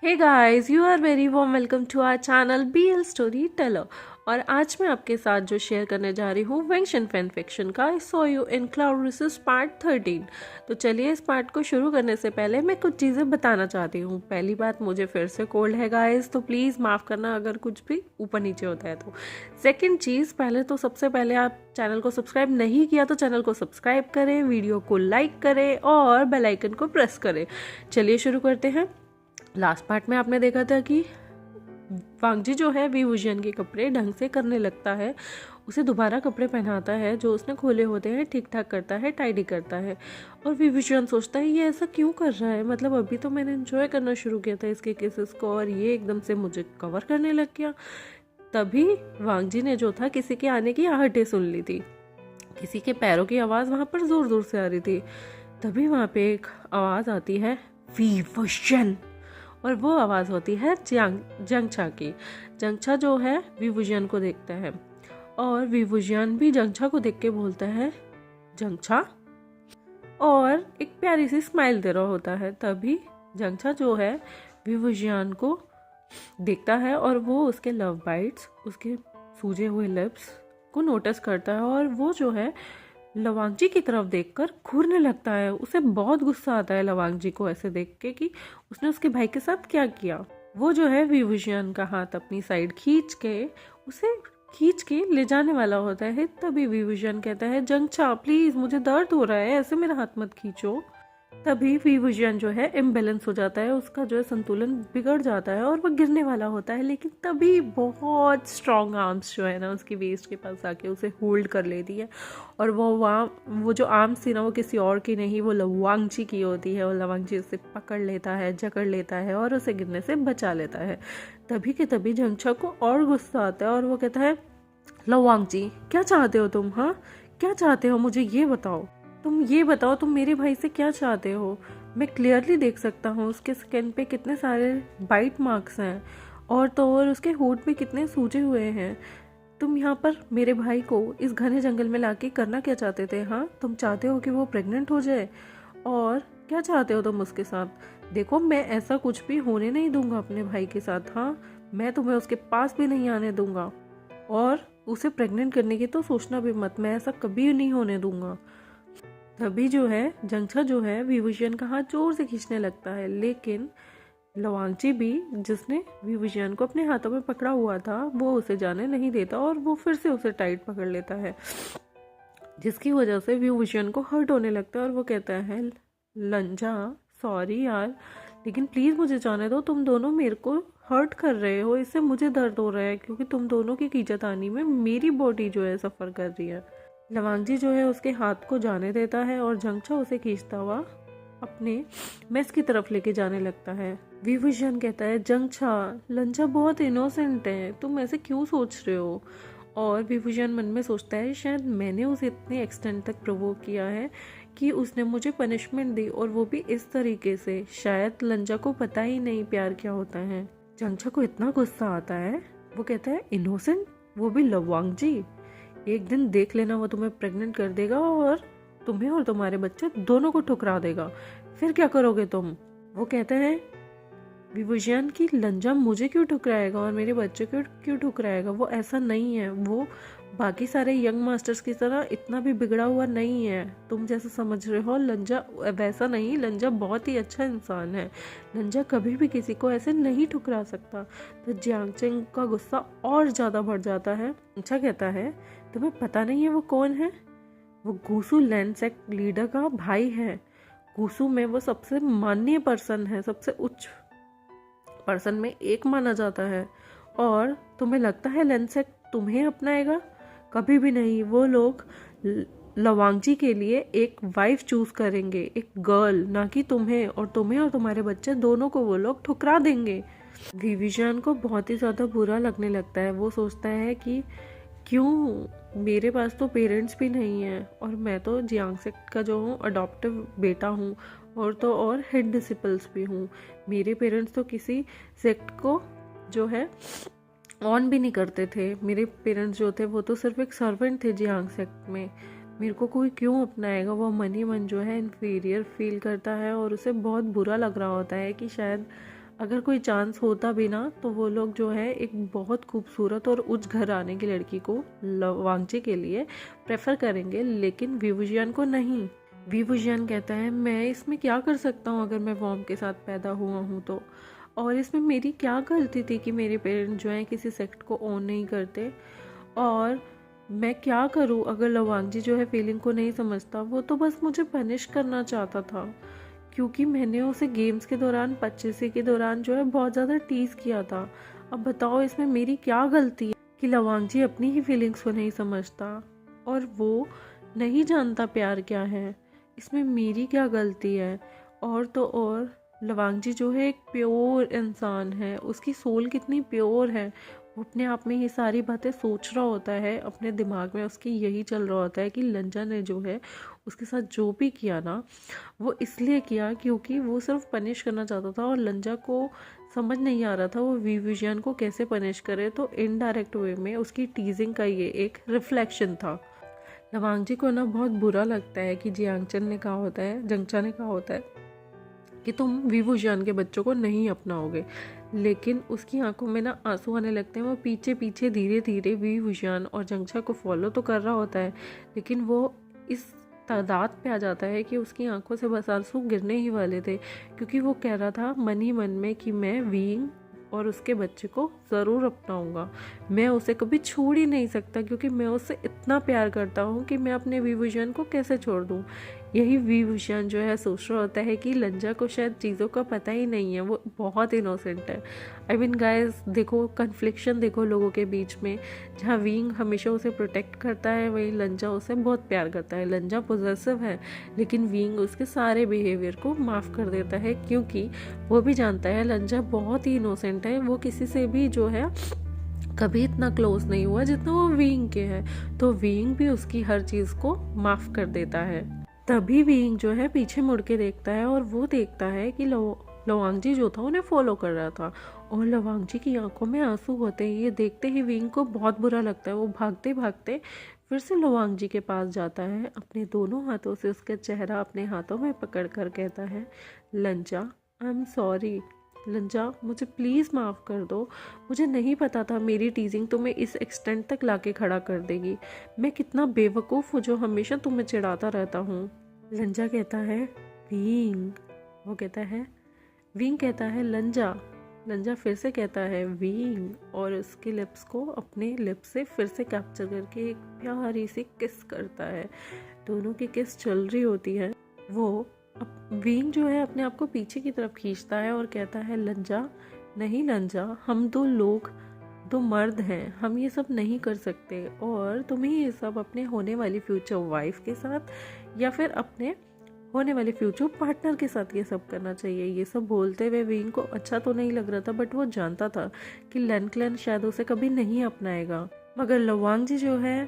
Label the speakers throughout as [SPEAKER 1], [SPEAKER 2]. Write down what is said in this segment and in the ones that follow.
[SPEAKER 1] Hey guys, you are very warm welcome to our channel BL story teller. और आज मैं आपके साथ जो शेयर करने जा रही हूँ वेंशन फैन फिक्शन का I saw you in cloud recess part 13। तो चलिए इस पार्ट को शुरू करने से पहले मैं कुछ चीज़ें बताना चाहती हूँ। पहली बात, मुझे फिर से कोल्ड है गाइस, तो प्लीज़ माफ़ करना अगर कुछ भी ऊपर नीचे होता है तो। सेकेंड चीज़, पहले तो सबसे पहले आप चैनल को सब्सक्राइब नहीं किया तो चैनल को सब्सक्राइब करें, वीडियो को लाइक करें और बेल आइकन को प्रेस करें। चलिए शुरू करते हैं। लास्ट पार्ट में आपने देखा था कि वांगजी जो है विभूषण के कपड़े ढंग से करने लगता है, उसे दोबारा कपड़े पहनाता है जो उसने खोले होते हैं, ठीक ठाक करता है, टाइडी करता है। और विभूषण सोचता है ये ऐसा क्यों कर रहा है, मतलब अभी तो मैंने एंजॉय करना शुरू किया था इसके केसेस को और ये एकदम से मुझे कवर करने लग गया। तभी वांगजी ने जो था किसी के आने की आहटें सुन ली थी, किसी के पैरों की आवाज़ वहाँ पर जोर जोर से आ रही थी। तभी वहाँ पे एक आवाज़ आती है, विभूषण। और वो आवाज़ होती है जंगछा की। जंगछा जो है विभूषण को देखता है और विभूषण भी जंगछा को देख के बोलता है जंगछा, और एक प्यारी सी स्माइल दे रहा होता है। तभी जंगछा जो है विभूषण को देखता है और वो उसके लव बाइट्स, उसके सूजे हुए लिप्स को नोटिस करता है और वो जो है लवांगजी की तरफ देखकर घूरने लगता है। उसे बहुत गुस्सा आता है लवांगजी को ऐसे देख के कि उसने उसके भाई के साथ क्या किया। वो जो है विभूषण का हाथ अपनी साइड खींच के ले जाने वाला होता है। तभी विभूषण कहता है जंगछा प्लीज, मुझे दर्द हो रहा है, ऐसे मेरा हाथ मत खींचो। तभी विभूषण जो है इम्बेलेंस हो जाता है, उसका जो है संतुलन बिगड़ जाता है और वह गिरने वाला होता है। लेकिन तभी बहुत स्ट्रॉन्ग आर्म्स जो है ना उसकी वेस्ट के पास आके उसे होल्ड कर लेती है और वो जो आर्म्स थी ना वो किसी और की नहीं, वो लवांगजी की होती है। और लवांगजी उसे पकड़ लेता है, जकड़ लेता है और उसे गिरने से बचा लेता है। तभी के तभी जंगछा को और गुस्सा आता है और वो कहता है लवांगजी क्या चाहते हो तुम, हाँ क्या चाहते हो, मुझे ये बताओ, तुम ये बताओ तुम मेरे भाई से क्या चाहते हो। मैं क्लियरली देख सकता हूँ उसके स्किन पे कितने सारे बाइट मार्क्स हैं और तो और उसके होठ पे कितने सूजे हुए हैं। तुम यहाँ पर मेरे भाई को इस घने जंगल में लाके करना क्या चाहते थे, हाँ तुम चाहते हो कि वो प्रेग्नेंट हो जाए और क्या चाहते हो तुम उसके साथ। देखो मैं ऐसा कुछ भी होने नहीं दूंगा अपने भाई के साथ, हाँ मैं तुम्हें उसके पास भी नहीं आने दूंगा और उसे प्रेग्नेंट करने की तो सोचना भी मत, मैं ऐसा कभी नहीं होने दूंगा। तभी जो है जंगछा जो है विभूषण का हाथ जोर से खींचने लगता है, लेकिन लवांगजी भी जिसने विभूषण को अपने हाथों में पकड़ा हुआ था वो उसे जाने नहीं देता और वो फिर से उसे टाइट पकड़ लेता है, जिसकी वजह से विभूषण को हर्ट होने लगता है। और वो कहता है लंजा सॉरी यार, लेकिन प्लीज़ मुझे जाने दो, तुम दोनों मेरे को हर्ट कर रहे हो, इससे मुझे दर्द हो रहा है क्योंकि तुम दोनों की कीचतानी में मेरी बॉडी जो है सफ़र कर रही है। लवांगजी जो है उसके हाथ को जाने देता है और जंगछा उसे खींचता हुआ अपने मेस की तरफ लेके जाने लगता है। विभूषण कहता है जंगछा लंजा बहुत इनोसेंट है, तुम ऐसे क्यों सोच रहे हो। और विभूषण मन में सोचता है शायद मैंने उसे इतने एक्सटेंड तक प्रोवोक किया है कि उसने मुझे पनिशमेंट दी और वो भी इस तरीके से, शायद लंजा को पता ही नहीं प्यार क्या होता है। जंगछा को इतना गुस्सा आता है, वो कहता है इनोसेंट, वो भी लवांगजी, एक दिन देख लेना वो तुम्हें प्रेग्नेंट कर देगा और तुम्हें और तुम्हारे बच्चे दोनों को ठुकरा देगा, फिर क्या करोगे तुम। वो कहते हैं विभूषण की लंजा मुझे क्यों ठुकराएगा और मेरे बच्चे को क्यों ठुकराएगा, वो ऐसा नहीं है, वो बाकी सारे यंग मास्टर्स की तरह इतना भी बिगड़ा हुआ नहीं है, तुम जैसा समझ रहे हो। लंजा वैसा नहीं, लंजा बहुत ही अच्छा इंसान है, लंजा कभी भी किसी को ऐसे नहीं ठुकरा सकता। तो जियांगचेंग का गुस्सा और ज़्यादा बढ़ जाता है। अच्छा कहता है तुम्हें पता नहीं है वो कौन है, वो गूसू लैंड सेक्ट लीडर का भाई है। गूसू में वो सबसे माननीय पर्सन है, सबसे उच्च पर्सन में एक माना जाता है। और तुम्हें लगता है लैंड सेक्ट तुम्हें अपनाएगा, कभी भी नहीं। वो लोग लवांगजी के लिए एक वाइफ चूज करेंगे, एक गर्ल, ना कि तुम्हें और तुम्हारे बच्चे दोनों को वो लोग ठुकरा देंगे। विभूषण को बहुत ही ज़्यादा बुरा लगने लगता है। वो सोचता है कि क्यों, मेरे पास तो पेरेंट्स भी नहीं है और मैं तो जियांग सेक्ट का जो हूँ अडॉप्टिव बेटा हूँ और तो और हेड डिसिपल्स भी हूँ। मेरे पेरेंट्स तो किसी सेक्ट को जो है ऑन भी नहीं करते थे, मेरे पेरेंट्स जो थे वो तो सिर्फ एक सर्वेंट थे जियांग सेक्ट में। मेरे को कोई क्यों अपनाएगा। वो मन ही मन जो है इन्फीरियर फील करता है और उसे बहुत बुरा लग रहा होता है कि शायद अगर कोई चांस होता भी ना तो वो लोग जो है एक बहुत खूबसूरत और उच्च घर आने की लड़की को वांगची के लिए प्रेफर करेंगे, लेकिन विवुजियान को नहीं। विवुजियान कहता है मैं इसमें क्या कर सकता हूँ अगर मैं वॉर्म के साथ पैदा हुआ हूँ तो, और इसमें मेरी क्या गलती थी कि मेरे पेरेंट्स जो हैं किसी सेक्ट को ओन नहीं करते, और मैं क्या करूँ अगर लवांगजी जो है फीलिंग को नहीं समझता। वो तो बस मुझे पनिश करना चाहता था क्योंकि मैंने उसे गेम्स के दौरान 25 के दौरान जो है बहुत ज़्यादा टीज किया था। अब बताओ इसमें मेरी क्या गलती है कि लवांगजी अपनी ही फीलिंग्स को नहीं समझता और वो नहीं जानता प्यार क्या है। इसमें मेरी क्या गलती है। और तो और लवांगजी जो है एक प्योर इंसान है, उसकी सोल कितनी प्योर है। वो अपने आप में ये सारी बातें सोच रहा होता है, अपने दिमाग में उसकी यही चल रहा होता है कि लंजा ने जो है उसके साथ जो भी किया ना वो इसलिए किया क्योंकि वो सिर्फ पनिश करना चाहता था, और लंजा को समझ नहीं आ रहा था वो विवुजियान को कैसे पनिश करे। तो इनडायरेक्ट वे में उसकी टीजिंग का ये एक रिफ्लेक्शन था। लवांगजी को ना बहुत बुरा लगता है कि जियांगचन ने कहा होता है, जंगचा ने कहा होता है कि तुम विवुजियान के बच्चों को नहीं अपनाओगे, लेकिन उसकी आंखों में ना आंसू आने लगते हैं। वो पीछे पीछे धीरे धीरे विवुजियान और जंगचा को फॉलो तो कर रहा होता है, लेकिन वो इस तादाद पे आ जाता है कि उसकी आंखों से बस आंसू गिरने ही वाले थे, क्योंकि वो कह रहा था मन ही मन में कि मैं वीइंग और उसके बच्चे को ज़रूर अपनाऊंगा, मैं उसे कभी छोड़ ही नहीं सकता क्योंकि मैं उससे इतना प्यार करता हूँ कि मैं अपने विवुजियान को कैसे छोड़ दूँ। यही विवुजियान जो है सोच रहा होता है कि लंजा को शायद चीज़ों का पता ही नहीं है, वो बहुत इनोसेंट है। आई मीन गाइस देखो कन्फ्लिक्शन देखो लोगों के बीच में, जहाँ वीइंग हमेशा उसे प्रोटेक्ट करता है वही लंजा उसे बहुत प्यार करता है। लंजा पॉसेसिव है लेकिन वीइंग उसके सारे बिहेवियर को माफ़ कर देता है क्योंकि वो भी जानता है लंजा बहुत ही इनोसेंट है, वो किसी से भी जो है कभी इतना क्लोज नहीं हुआ जितना वो वीइंग के है, तो वीइंग भी उसकी हर चीज़ को माफ़ कर देता है। तभी वीइंग जो है पीछे मुड़ के देखता है और वो देखता है कि लवांगजी जो था उन्हें फॉलो कर रहा था, और लवांगजी की आंखों में आंसू होते ही ये देखते ही वीइंग को बहुत बुरा लगता है। वो भागते भागते फिर से लवांगजी के पास जाता है, अपने दोनों हाथों से उसका चेहरा अपने हाथों में पकड़ कर कहता है लंजा आई एम सॉरी, लंजा मुझे प्लीज़ माफ़ कर दो, मुझे नहीं पता था मेरी टीजिंग तुम्हें इस एक्सटेंट तक लाके खड़ा कर देगी, मैं कितना बेवकूफ़ हूँ जो हमेशा तुम्हें चिढ़ाता रहता हूँ। लंजा कहता है वीइंग, वो कहता है वीइंग कहता है लंजा, लंजा फिर से कहता है वीइंग, और उसके लिप्स को अपने लिप्स से फिर से कैप्चर करके एक प्यारी सी किस करता है। दोनों की किस चल रही होती है। वो वीइंग जो है अपने आप को पीछे की तरफ खींचता है और कहता है लंजा नहीं लंजा, हम दो लोग दो मर्द हैं, हम ये सब नहीं कर सकते, और तुम्हें ये सब अपने होने वाली फ्यूचर वाइफ के साथ या फिर अपने होने वाले फ्यूचर पार्टनर के साथ ये सब करना चाहिए। ये सब बोलते हुए वीइंग को अच्छा तो नहीं लग रहा था, बट वो जानता था कि लन क्लैन शायद उसे कभी नहीं अपनाएगा। मगर लवांगजी जो है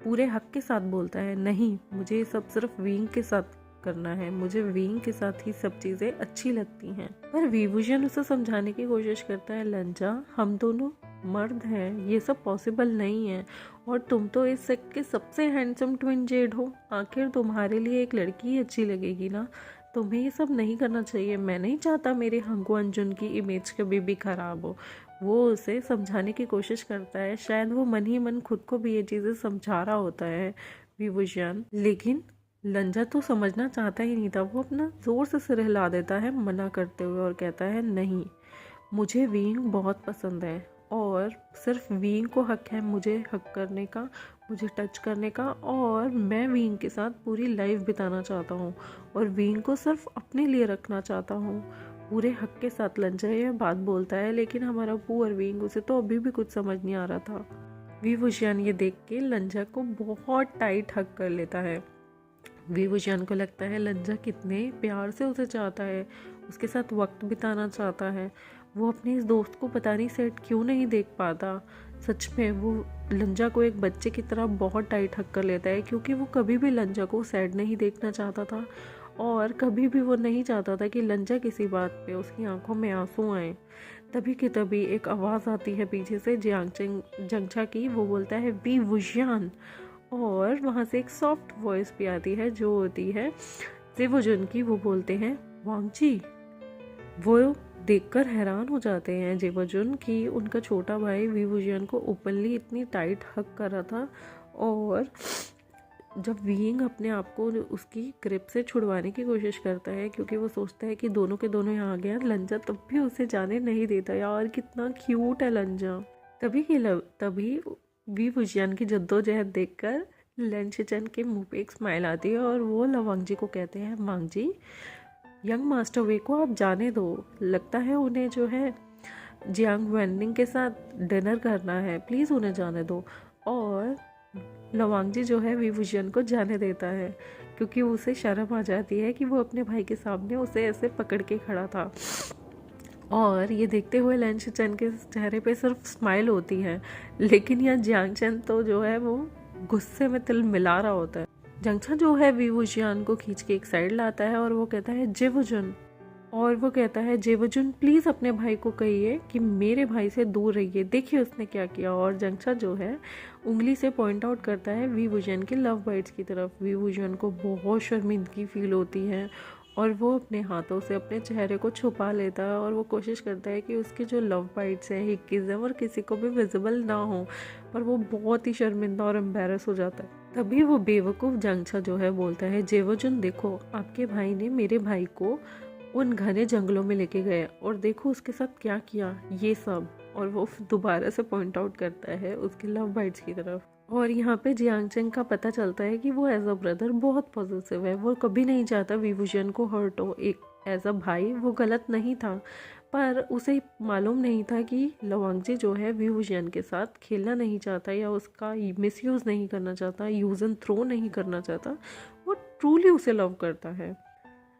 [SPEAKER 1] पूरे हक के साथ बोलता है नहीं, मुझे ये सब सिर्फ वीइंग के साथ करना है, मुझे वीइंग के साथ ही सब चीज़ें अच्छी लगती हैं। पर विवुजियान उसे समझाने की कोशिश करता है लंजा हम दोनों मर्द हैं, ये सब पॉसिबल नहीं है, और तुम तो इस सेक्ट के सबसे हैंडसम ट्विन जेड हो, आखिर तुम्हारे लिए एक लड़की ही अच्छी लगेगी ना, तुम्हें ये सब नहीं करना चाहिए। मैं नहीं चाहता मेरे हंगू अंजुन की इमेज कभी भी खराब हो। वो उसे समझाने की कोशिश करता है, शायद वो मन ही मन खुद को भी ये चीज़ें समझा रहा होता है विवुजियान, लेकिन लंजा तो समझना चाहता ही नहीं था। वो अपना जोर से सिर हिला देता है मना करते हुए और कहता है नहीं, मुझे वीइंग बहुत पसंद है और सिर्फ वीइंग को हक है मुझे हक करने का, मुझे टच करने का, और मैं वीइंग के साथ पूरी लाइफ बिताना चाहता हूँ और वीइंग को सिर्फ अपने लिए रखना चाहता हूँ। पूरे हक के साथ लंजा यह बात बोलता है, लेकिन हमारा पुअर वीइंग उसे तो अभी भी कुछ समझ नहीं आ रहा था। विवुजियान ये देख के लंजा को बहुत टाइट हक कर लेता है। विवुजियान को लगता है लंजा कितने प्यार से उसे चाहता है, उसके साथ वक्त बिताना चाहता है। वो अपने इस दोस्त को पता नहीं सेट क्यों नहीं देख पाता। सच में वो लंजा को एक बच्चे की तरह बहुत टाइट हक कर लेता है, क्योंकि वो कभी भी लंजा को सैड नहीं देखना चाहता था और कभी भी वो नहीं चाहता था कि लंजा किसी बात पे उसकी आंखों में आंसू आए। तभी की तभी एक आवाज़ आती है पीछे से जंगचा की। वो बोलता है विवुजियान, और वहाँ से एक सॉफ्ट वॉइस भी आती है जो होती है विवुजियान की। वो बोलते हैं वांगजी। वो देखकर हैरान हो जाते हैं जेवोजुन कि उनका छोटा भाई वीवुजियन को ओपनली इतनी टाइट हक कर रहा था। और जब वीइंग अपने आप को उसकी ग्रिप से छुड़वाने की कोशिश करता है, क्योंकि वो सोचता है कि दोनों के दोनों यहाँ आ गए, लंजा तब भी उसे जाने नहीं देता। यार कितना क्यूट है लंजा। तभी वीवुजियन की जद्दोजहद देखकर लेन शिचेन के मुंह पे एक स्माइल आती है और वो लवांगजी को कहते हैं, मांगजी, यंग मास्टर वे को आप जाने दो, लगता है उन्हें जो है जियांग वेनिंग के साथ डिनर करना है, प्लीज़ उन्हें जाने दो। और लवांगजी जो है वीवुजियन को जाने देता है, क्योंकि उसे शर्म आ जाती है कि वो अपने भाई के सामने उसे ऐसे पकड़ के खड़ा था। और ये देखते हुए लेन शिचेन के चेहरे पे सिर्फ स्माइल होती है, लेकिन यहाँ जियांग चेन तो जो है वो गुस्से में तिल मिला रहा होता है। जंगचा जो है वीवुजियन को खींच के एक साइड लाता है और वो कहता है, जेवुजुन प्लीज़ अपने भाई को कहिए कि मेरे भाई से दूर रहिए, देखिए उसने क्या किया। और जंगचा जो है उंगली से पॉइंट आउट करता है वीवुजियन के लव बाइट्स की तरफ। वीवुजियन को बहुत शर्मिंदगी फील होती है और वो अपने हाथों से अपने चेहरे को छुपा लेता है और वो कोशिश करता है कि उसके जो लव बाइट्स हैं, हिक्कीज़ और किसी को भी विजिबल ना हो, पर वो बहुत ही शर्मिंदा और एम्बेरस हो जाता है। तभी वो बेवकूफ़ जंगचा जो है बोलता है, जेवुजुन देखो, आपके भाई ने मेरे भाई को उन घने जंगलों में लेके गए और देखो उसके साथ क्या किया, ये सब। और वो दोबारा से पॉइंट आउट करता है उसके लव बाइट्स की तरफ। और यहाँ पे जियांग चेंग का पता चलता है कि वो एज अ ब्रदर बहुत पॉजिटिव है, वो कभी नहीं चाहता वीवुजियन को हर्ट हो। एक एज अ भाई वो गलत नहीं था, पर उसे मालूम नहीं था कि लवांगजी जो है वीवुजियन के साथ खेलना नहीं चाहता या उसका मिसयूज़ नहीं करना चाहता, यूज़ एंड थ्रो नहीं करना चाहता, वो ट्रूली उसे लव करता है।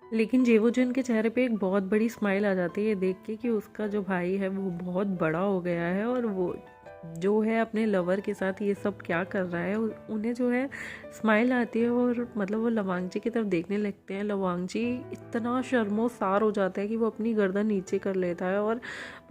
[SPEAKER 1] लेकिन जेवुजुन के चेहरे पे एक बहुत बड़ी स्माइल आ जाती है देख के कि उसका जो भाई है वो बहुत बड़ा हो गया है और वो जो है अपने लवर के साथ ये सब क्या कर रहा है। उन्हें जो है स्माइल आती है और मतलब वो लवांगजी की तरफ देखने लगते हैं। लवांगजी इतना शर्मोसार हो जाता है कि वो अपनी गर्दन नीचे कर लेता है और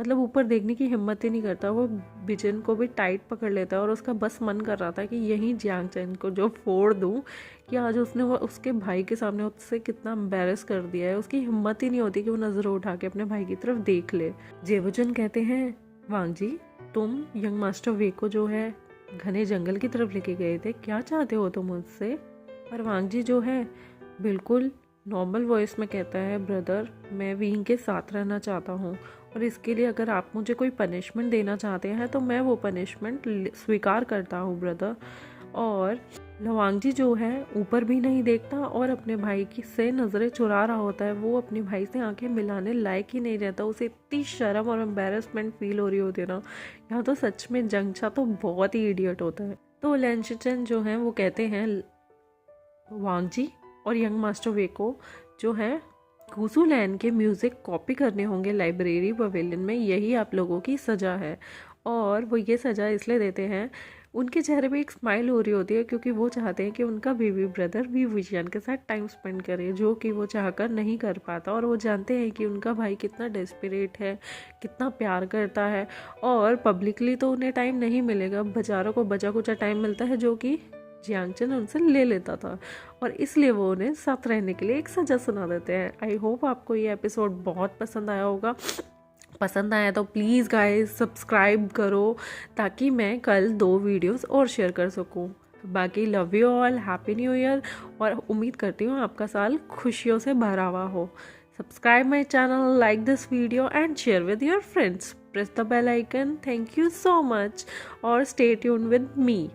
[SPEAKER 1] मतलब ऊपर देखने की हिम्मत ही नहीं करता। वो बिजन को भी टाइट पकड़ लेता है और उसका बस मन कर रहा था कि यहीं जियांग चेन को जो फोड़ दूँ कि आज उसने वो उसके भाई के सामने उससे कितना एम्बेरस कर दिया है। उसकी हिम्मत ही नहीं होती कि वो नज़र उठा के अपने भाई की तरफ देख ले। जेवुजुन कहते हैं, वांगजी, तुम यंग मास्टर वे को जो है घने जंगल की तरफ लेके गए थे, क्या चाहते हो तुम मुझसे? पर वांगजी जो है बिल्कुल नॉर्मल वॉइस में कहता है, ब्रदर, मैं वीइंग के साथ रहना चाहता हूँ और इसके लिए अगर आप मुझे कोई पनिशमेंट देना चाहते हैं तो मैं वो पनिशमेंट स्वीकार करता हूँ ब्रदर। और लवांगजी जो है ऊपर भी नहीं देखता और अपने भाई की से नज़रें चुरा रहा होता है। वो अपने भाई से आंखें मिलाने लायक ही नहीं रहता। उसे इतनी शर्म और एम्बेरसमेंट फील हो रही होती है ना। यहाँ तो सच में जंगचा तो बहुत ही इडियट होता है। तो लेन शिचेन जो है वो कहते हैं, वांगजी और यंग मास्टर वे को जो है गुसू लैन के म्यूज़िक कॉपी करने होंगे लाइब्रेरी पवेलियन में, यही आप लोगों की सज़ा है। और वो ये सज़ा इसलिए देते हैं, उनके चेहरे पे एक स्माइल हो रही होती है क्योंकि वो चाहते हैं कि उनका बेबी ब्रदर वीवुजियन के साथ टाइम स्पेंड करे, जो कि वो चाहकर नहीं कर पाता। और वो जानते हैं कि उनका भाई कितना डेस्परेट है, कितना प्यार करता है और पब्लिकली तो उन्हें टाइम नहीं मिलेगा, बेचारों को बचा कुचा टाइम मिलता है जो कि जियांग चेन उनसे ले लेता था और इसलिए वो उन्हें साथ रहने के लिए एक सज़ा सुना देते हैं। आई होप आपको ये एपिसोड बहुत पसंद आया होगा। पसंद आया तो प्लीज़ गाइस सब्सक्राइब करो ताकि मैं कल 2 वीडियोस और शेयर कर सकूं। बाकी love you all, happy new year और उम्मीद करती हूँ आपका साल खुशियों से भरा हुआ हो। Subscribe my channel, like this video and share with your friends. Press the bell icon. Thank you so much और स्टे ट्यून्ड विद मी।